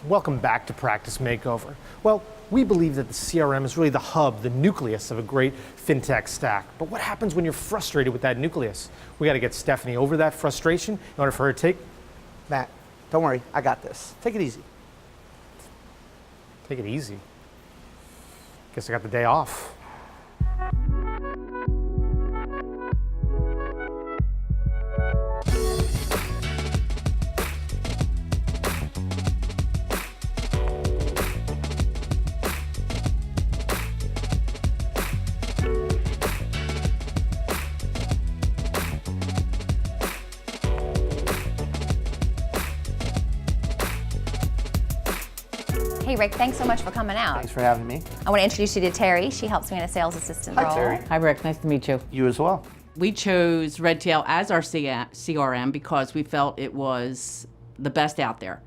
Welcome back to Practice Makeover. Well, we believe that the CRM is really the hub, the nucleus of a great fintech stack. But what happens when you're frustrated with that nucleus? We got to get Stephanie over that frustration in order for her to take... Matt, don't worry, I got this. Take it easy. Take it easy. Guess I got the day off. Hey Rick, thanks so much for coming out. Thanks for having me. I want to introduce you to Terry. She helps me in a sales assistant role. Hi, Terry. Hi Rick, nice to meet you. You as well. We chose Redtail as our CRM because we felt it was the best out there.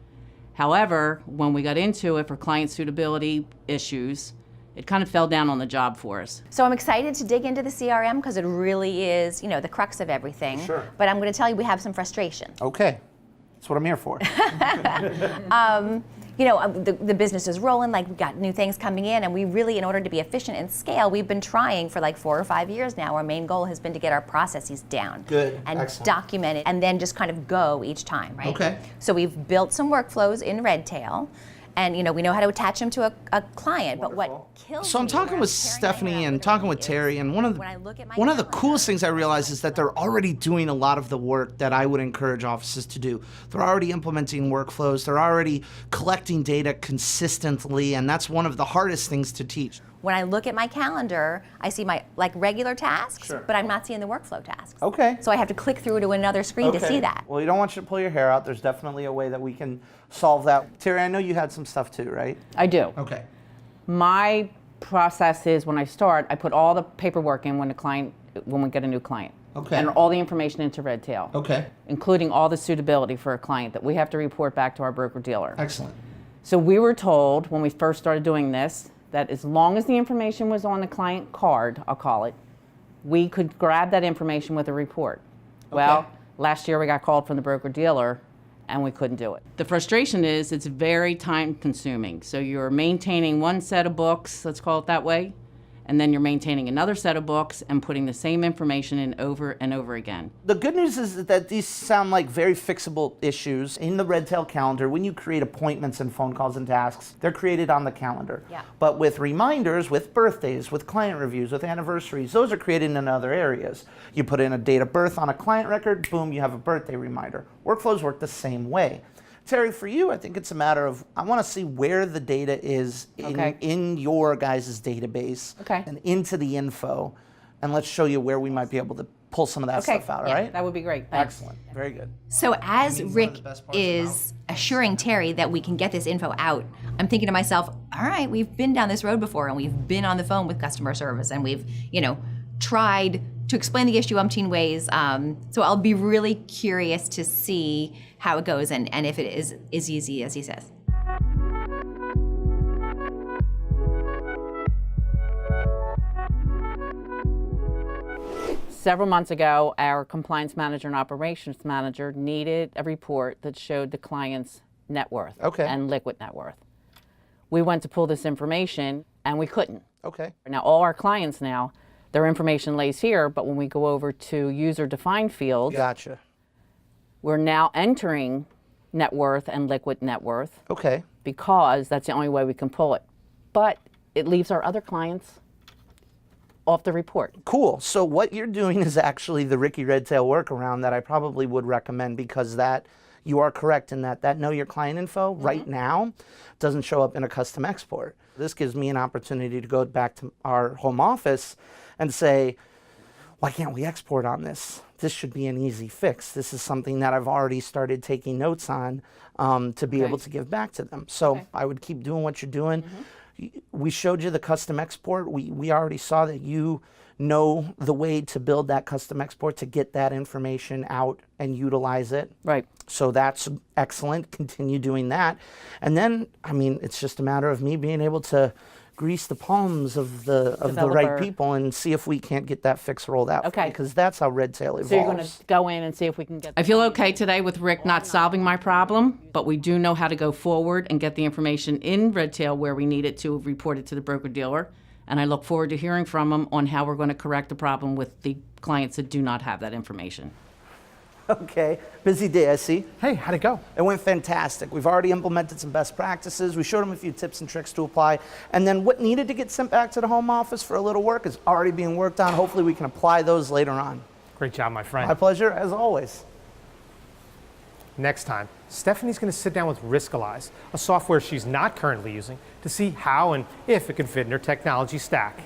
However, when we got into it for client suitability issues, it kind of fell down on the job for us. So I'm excited to dig into the CRM because it really is, you know, the crux of everything. Sure. But I'm going to tell you we have some frustration. Okay, that's what I'm here for. You know, the business is rolling, like we've got new things coming in, and we really, in order to be efficient and scale, we've been trying for like 4 or 5 years now. Our main goal has been to get our processes down. Good, and excellent. document it, and then just kind of go each time, right? Okay. So we've built some workflows in Redtail, and you know, we know how to attach them to a client, but what kills So I'm me, talking where with Terry Stephanie I and talking with Terry, and one of when I look at my the calendar, coolest things I realize is that they're already doing a lot of the work that I would encourage offices to do. They're already implementing workflows, they're already collecting data consistently, and that's one of the hardest things to teach. when I look at my calendar, I see my like regular tasks, Sure. but I'm not seeing the workflow tasks. Okay. So I have to click through to another screen to see that. Well, you don't want you to pull your hair out. There's definitely a way that we can solve that. Terry, I know you had some stuff too, right? I do. Okay. My process is when I start, I put all the paperwork in when we get a new client. Okay. And all the information into Redtail. Okay. Including all the suitability for a client that we have to report back to our broker-dealer. Excellent. So we were told when we first started doing this that as long as the information was on the client card, I'll call it, we could grab that information with a report. Well, last year we got called from the broker-dealer and we couldn't do it. The frustration is it's very time consuming. So you're maintaining one set of books, let's call it that way, and then you're maintaining another set of books and putting the same information in over and over again. The good news is that these sound like very fixable issues. In the Redtail calendar, when you create appointments and phone calls and tasks, they're created on the calendar. Yeah. But with reminders, with birthdays, with client reviews, with anniversaries, those are created in other areas. You put in a date of birth on a client record, boom, you have a birthday reminder. Workflows work the same way. Terry, for you, I think it's a matter of, I want to see where the data is in your guys' database and into the info, and let's show you where we might be able to pull some of that stuff out, all right? That would be great. Thanks. Excellent, very good. So as Rick is assuring Terry that we can get this info out, I'm thinking to myself, all right, we've been down this road before and we've been on the phone with customer service and we've, you know, tried to explain the issue umpteen ways. So I'll be really curious to see how it goes and if it is as easy as he says. Several months ago, our compliance manager and operations manager needed a report that showed the client's net worth and liquid net worth. We went to pull this information and we couldn't. Okay. Now all our clients now, their information lays here, but when we go over to user-defined fields, Gotcha. we're now entering net worth and liquid net worth Okay. because that's the only way we can pull it. But it leaves our other clients off the report. Cool. So what you're doing is actually the Ricky Redtail workaround that I probably would recommend, because that you are correct in that know your client info right now doesn't show up in a custom export. This gives me an opportunity to go back to our home office and say, why can't we export on this? This should be an easy fix. This is something that I've already started taking notes on to be able to give back to them. So I would keep doing what you're doing. We showed you the custom export. We already saw that you know the way to build that custom export to get that information out and utilize it. Right. So that's excellent. Continue doing that. And then, I mean, it's just a matter of me being able to grease the palms of the right Developer. people and see if we can't get that fix rolled out. Okay. Because that's how Redtail evolves. So you're going to go in and see if we can get. I feel okay today with Rick not solving my problem, but we do know how to go forward and get the information in Redtail where we need it to report it to the broker-dealer. And I look forward to hearing from him on how we're going to correct the problem with the clients that do not have that information. Okay, busy day, I see. Hey, how'd it go? It went fantastic. We've already implemented some best practices. We showed them a few tips and tricks to apply. And then what needed to get sent back to the home office for a little work is already being worked on. Hopefully we can apply those later on. Great job, my friend. My pleasure, as always. Next time, Stephanie's going to sit down with Riskalyze, a software she's not currently using, to see how and if it can fit in her technology stack.